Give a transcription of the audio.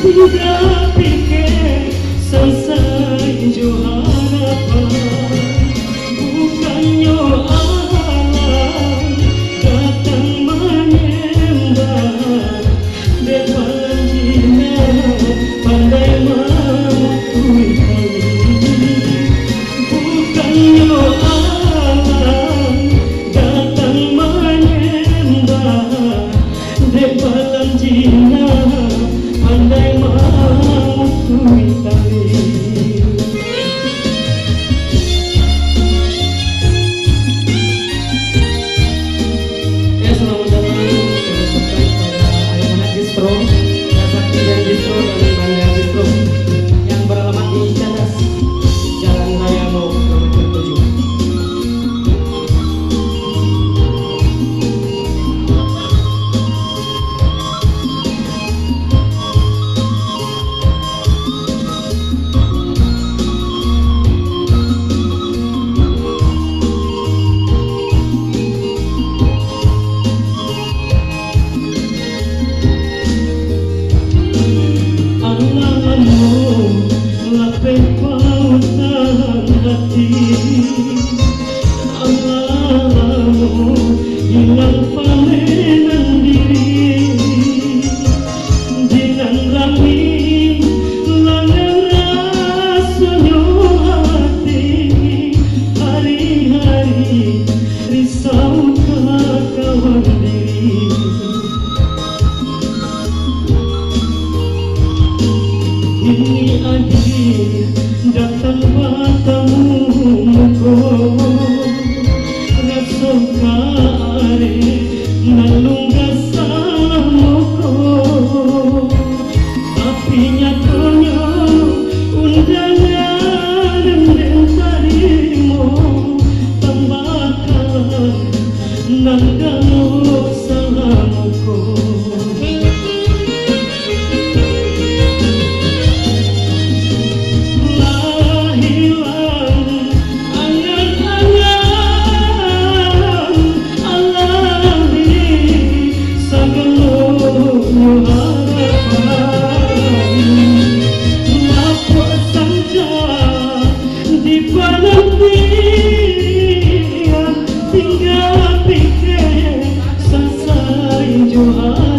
Tidak pikir selesai jo harapan, bukannya alam datang menyembah depan jinak pandai mengakui kali. Bukannya alam datang menyembah depan jinak pandai mengakui kali. Ya, selamat datang pada anak-anak distro, Sakti dan distro dan Banda distro yang beralamat di Cadas, Jalan Raya Mau kilometer 7. Hilang pamenan diri, jinan rami langan rasanya hati, hari-hari risau kawan diri. Ini akhir datang bertemu muka, rasa kare nalungga salah moko, tapi nyatanya undangan dan tarimo tambahkan nandang salah moko. Tinggal pikir selesai jual.